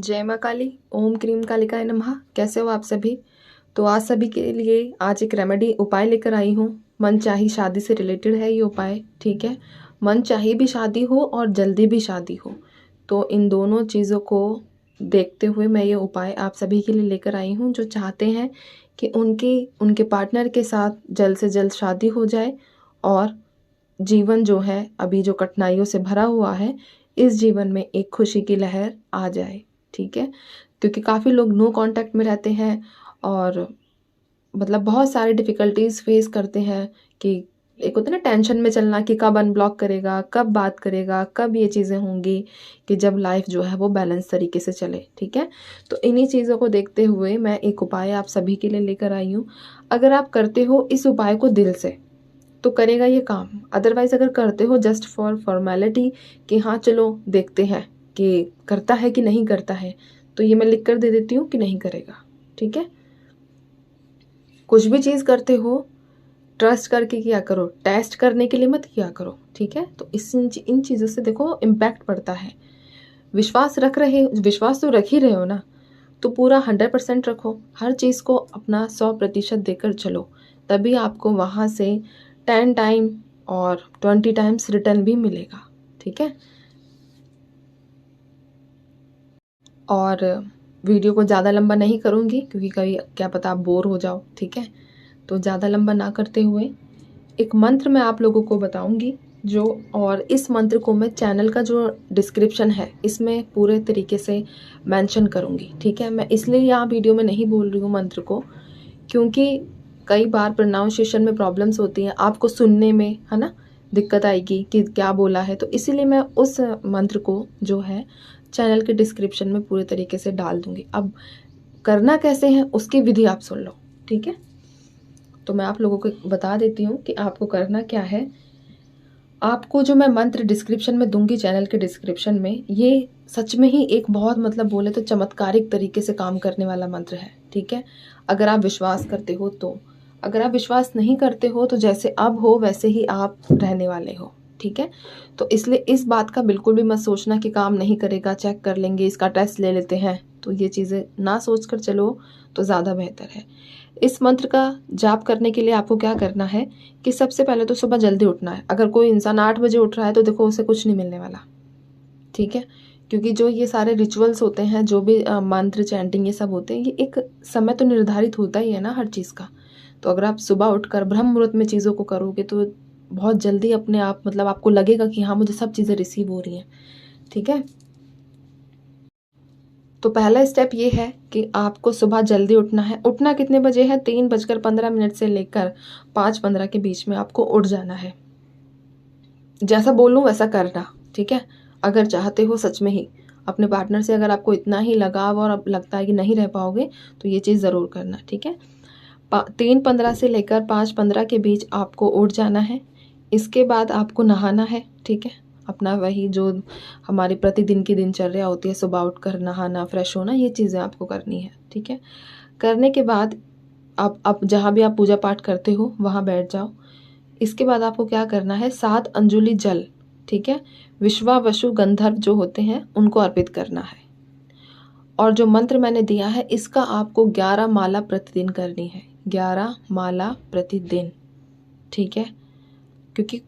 जय माँ काली। ओम क्रीम कालिकाय नमः। कैसे हो आप सभी? तो आज सभी के लिए आज एक रेमेडी उपाय लेकर आई हूँ। मनचाही शादी से रिलेटेड है ये उपाय, ठीक है। मनचाही भी शादी हो और जल्दी भी शादी हो, तो इन दोनों चीज़ों को देखते हुए मैं ये उपाय आप सभी के लिए लेकर आई हूँ, जो चाहते हैं कि उनके पार्टनर के साथ जल्द से जल्द शादी हो जाए और जीवन जो है अभी जो कठिनाइयों से भरा हुआ है, इस जीवन में एक खुशी की लहर आ जाए, ठीक है। क्योंकि काफ़ी लोग नो कांटेक्ट में रहते हैं और मतलब बहुत सारे डिफ़िकल्टीज़ फेस करते हैं कि एक होता है ना टेंशन में चलना कि कब अनब्लॉक करेगा, कब बात करेगा, कब ये चीज़ें होंगी कि जब लाइफ जो है वो बैलेंस तरीके से चले, ठीक है। तो इन्हीं चीज़ों को देखते हुए मैं एक उपाय आप सभी के लिए लेकर आई हूँ। अगर आप करते हो इस उपाय को दिल से तो करेगा ये काम। अदरवाइज़ अगर करते हो जस्ट फॉर फॉर्मेलिटी कि हाँ चलो देखते हैं कि करता है कि नहीं करता है, तो ये मैं लिख कर दे देती हूँ कि नहीं करेगा, ठीक है। कुछ भी चीज़ करते हो ट्रस्ट करके किया करो, टेस्ट करने के लिए मत किया करो, ठीक है। तो इन चीज़ों से देखो इम्पैक्ट पड़ता है। विश्वास तो रख ही रहे हो ना, तो पूरा 100% रखो। हर चीज़ को अपना 100% देकर चलो, तभी आपको वहाँ से 10 टाइम और 20 टाइम्स रिटर्न भी मिलेगा, ठीक है। और वीडियो को ज़्यादा लंबा नहीं करूँगी क्योंकि कभी क्या पता आप बोर हो जाओ, ठीक है। तो ज़्यादा लंबा ना करते हुए एक मंत्र मैं आप लोगों को बताऊँगी और इस मंत्र को मैं चैनल का जो डिस्क्रिप्शन है इसमें पूरे तरीके से मेंशन करूँगी, ठीक है। मैं इसलिए यहाँ वीडियो में नहीं बोल रही हूँ मंत्र को, क्योंकि कई बार प्रोनाउंसिएशन में प्रॉब्लम्स होती हैं, आपको सुनने में है ना दिक्कत आएगी कि क्या बोला है। तो इसीलिए मैं उस मंत्र को जो है चैनल के डिस्क्रिप्शन में पूरे तरीके से डाल दूँगी। अब करना कैसे है उसकी विधि आप सुन लो, ठीक है। तो मैं आप लोगों को बता देती हूँ कि आपको करना क्या है। आपको जो मैं मंत्र डिस्क्रिप्शन में दूंगी चैनल के डिस्क्रिप्शन में, ये सच में ही एक बहुत मतलब बोले तो चमत्कारिक तरीके से काम करने वाला मंत्र है, ठीक है। अगर आप विश्वास करते हो तो, अगर आप विश्वास नहीं करते हो तो जैसे अब हो वैसे ही आप रहने वाले हो, ठीक है। तो इसलिए इस बात का बिल्कुल भी मत सोचना कि काम नहीं करेगा, चेक कर लेंगे, इसका टेस्ट ले लेते हैं, तो ये चीज़ें ना सोच कर चलो तो ज़्यादा बेहतर है। इस मंत्र का जाप करने के लिए आपको क्या करना है कि सबसे पहले तो सुबह जल्दी उठना है। अगर कोई इंसान 8 बजे उठ रहा है तो देखो उसे कुछ नहीं मिलने वाला, ठीक है। क्योंकि जो ये सारे रिचुअल्स होते हैं, जो भी मंत्र चैंटिंग ये सब होते हैं, ये एक समय तो निर्धारित होता ही है ना हर चीज़ का। तो अगर आप सुबह उठकर ब्रह्म मुहूर्त में चीज़ों को करोगे तो बहुत जल्दी अपने आप मतलब आपको लगेगा कि हाँ मुझे सब चीज़ें रिसीव हो रही हैं, ठीक है। तो पहला स्टेप ये है कि आपको सुबह जल्दी उठना है। उठना कितने बजे है? 3:15 से लेकर 5:15 के बीच में आपको उठ जाना है। जैसा बोलूँ वैसा करना, ठीक है। अगर चाहते हो सच में ही अपने पार्टनर से, अगर आपको इतना ही लगाव और अब लगता है कि नहीं रह पाओगे, तो ये चीज़ ज़रूर करना, ठीक है। 3:15 से लेकर 5:15 के बीच आपको उठ जाना है। इसके बाद आपको नहाना है, ठीक है। अपना वही जो हमारी प्रतिदिन की दिनचर्या होती है, सुबह उठकर नहाना, फ्रेश होना, ये चीज़ें आपको करनी है, ठीक है। करने के बाद आप जहाँ भी आप पूजा पाठ करते हो वहाँ बैठ जाओ। इसके बाद आपको क्या करना है, 7 अंजुलि जल, ठीक है, विश्वावसु गंधर्व जो होते हैं उनको अर्पित करना है। और जो मंत्र मैंने दिया है इसका आपको 11 माला प्रतिदिन करनी है, 11 माला प्रतिदिन, ठीक है। क्योंकि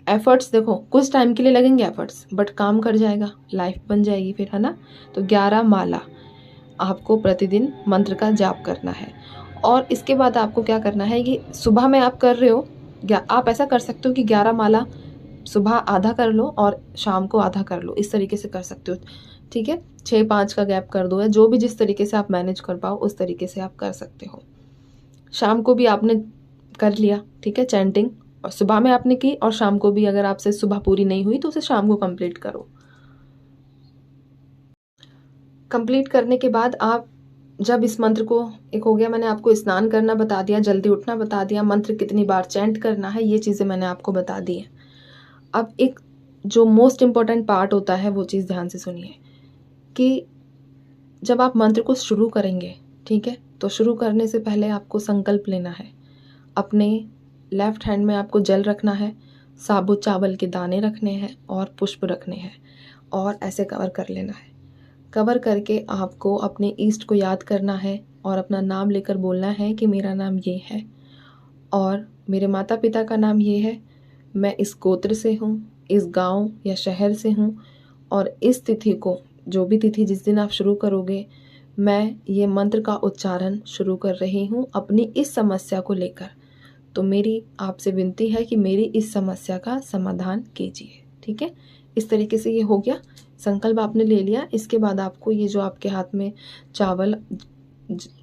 एफर्ट्स देखो कुछ टाइम के लिए लगेंगे एफर्ट्स, बट काम कर जाएगा, लाइफ बन जाएगी फिर, है ना। तो 11 माला आपको प्रतिदिन मंत्र का जाप करना है। और इसके बाद आपको क्या करना है कि सुबह में आप कर रहे हो, या आप ऐसा कर सकते हो कि 11 माला सुबह आधा कर लो और शाम को आधा कर लो, इस तरीके से कर सकते हो, ठीक है। 6-5 का गैप कर दो, या जो भी जिस तरीके से आप मैनेज कर पाओ उस तरीके से आप कर सकते हो। शाम को भी आपने कर लिया, ठीक है, चैंटिंग, और सुबह में आपने की, और शाम को भी अगर आपसे सुबह पूरी नहीं हुई तो उसे शाम को कंप्लीट करो। कंप्लीट करने के बाद आप जब इस मंत्र को, एक हो गया मैंने आपको स्नान करना बता दिया, जल्दी उठना बता दिया, मंत्र कितनी बार चैंट करना है ये चीज़ें मैंने आपको बता दी है। अब एक जो मोस्ट इम्पॉर्टेंट पार्ट होता है वो चीज़ ध्यान से सुनिए कि जब आप मंत्र को शुरू करेंगे, ठीक है, तो शुरू करने से पहले आपको संकल्प लेना है। अपने लेफ्ट हैंड में आपको जल रखना है, साबुत चावल के दाने रखने हैं और पुष्प रखने हैं, और ऐसे कवर कर लेना है। कवर करके आपको अपने ईष्ट को याद करना है और अपना नाम लेकर बोलना है कि मेरा नाम ये है और मेरे माता पिता का नाम ये है, मैं इस गोत्र से हूँ, इस गांव या शहर से हूँ और इस तिथि को, जो भी तिथि जिस दिन आप शुरू करोगे, मैं ये मंत्र का उच्चारण शुरू कर रही हूँ अपनी इस समस्या को लेकर। तो मेरी आपसे विनती है कि मेरी इस समस्या का समाधान कीजिए। ठीक है, इस तरीके से ये हो गया, संकल्प आपने ले लिया। इसके बाद आपको ये जो आपके हाथ में चावल,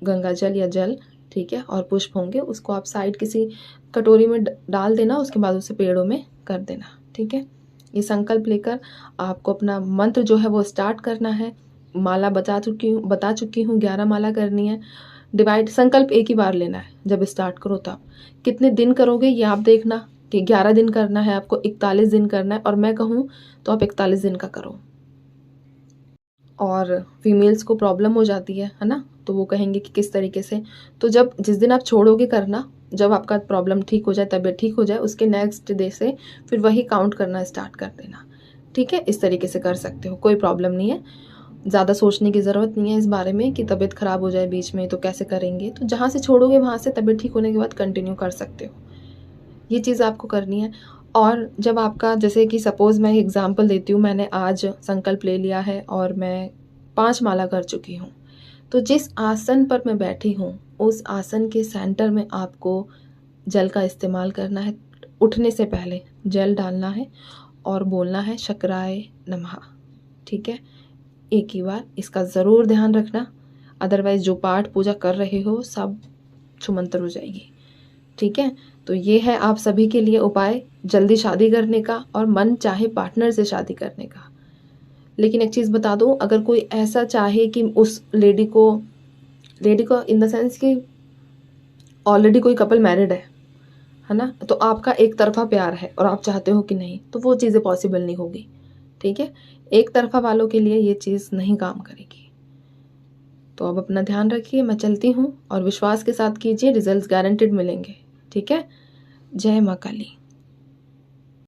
गंगा जल या जल, ठीक है, और पुष्प होंगे, उसको आप साइड किसी कटोरी में डाल देना, उसके बाद उसे पेड़ों में कर देना। ठीक है, ये संकल्प लेकर आपको अपना मंत्र जो है वो स्टार्ट करना है। माला बता चुकी हूँ 11 माला करनी है। डिवाइड, संकल्प एक ही बार लेना है जब स्टार्ट करो तब। कितने दिन करोगे ये आप देखना, कि 11 दिन करना है आपको, 41 दिन करना है, और मैं कहूँ तो आप 41 दिन का करो। और फीमेल्स को प्रॉब्लम हो जाती है ना, तो वो कहेंगे कि किस तरीके से, तो जब जिस दिन आप छोड़ोगे करना, जब आपका प्रॉब्लम ठीक हो जाए, तबीयत ठीक हो जाए, उसके नेक्स्ट डे से फिर वही काउंट करना स्टार्ट कर देना। ठीक है, इस तरीके से कर सकते हो, कोई प्रॉब्लम नहीं है। ज़्यादा सोचने की ज़रूरत नहीं है इस बारे में कि तबीयत ख़राब हो जाए बीच में तो कैसे करेंगे। तो जहाँ से छोड़ोगे वहाँ से तबीयत ठीक होने के बाद कंटिन्यू कर सकते हो, ये चीज़ आपको करनी है। और जब आपका, जैसे कि सपोज़ मैं एग्ज़ाम्पल देती हूँ, मैंने आज संकल्प ले लिया है और मैं 5 माला कर चुकी हूँ, तो जिस आसन पर मैं बैठी हूँ उस आसन के सेंटर में आपको जल का इस्तेमाल करना है। उठने से पहले जल डालना है और बोलना है शक्राय नमः। ठीक है, एक ही बार, इसका ज़रूर ध्यान रखना, अदरवाइज़ जो पाठ पूजा कर रहे हो सब छुमंतर हो जाएगी। ठीक है, तो ये है आप सभी के लिए उपाय जल्दी शादी करने का और मन चाहे पार्टनर से शादी करने का। लेकिन एक चीज़ बता दूं, अगर कोई ऐसा चाहे कि उस लेडी को इन द सेंस कि ऑलरेडी कोई कपल मैरिड है ना, तो आपका एक तरफा प्यार है और आप चाहते हो कि नहीं, तो वो चीज़ें पॉसिबल नहीं होगी। ठीक है, एक तरफा वालों के लिए ये चीज़ नहीं काम करेगी। तो अब अपना ध्यान रखिए, मैं चलती हूँ, और विश्वास के साथ कीजिए, रिजल्ट्स गारंटेड मिलेंगे। ठीक है, जय माँ काली।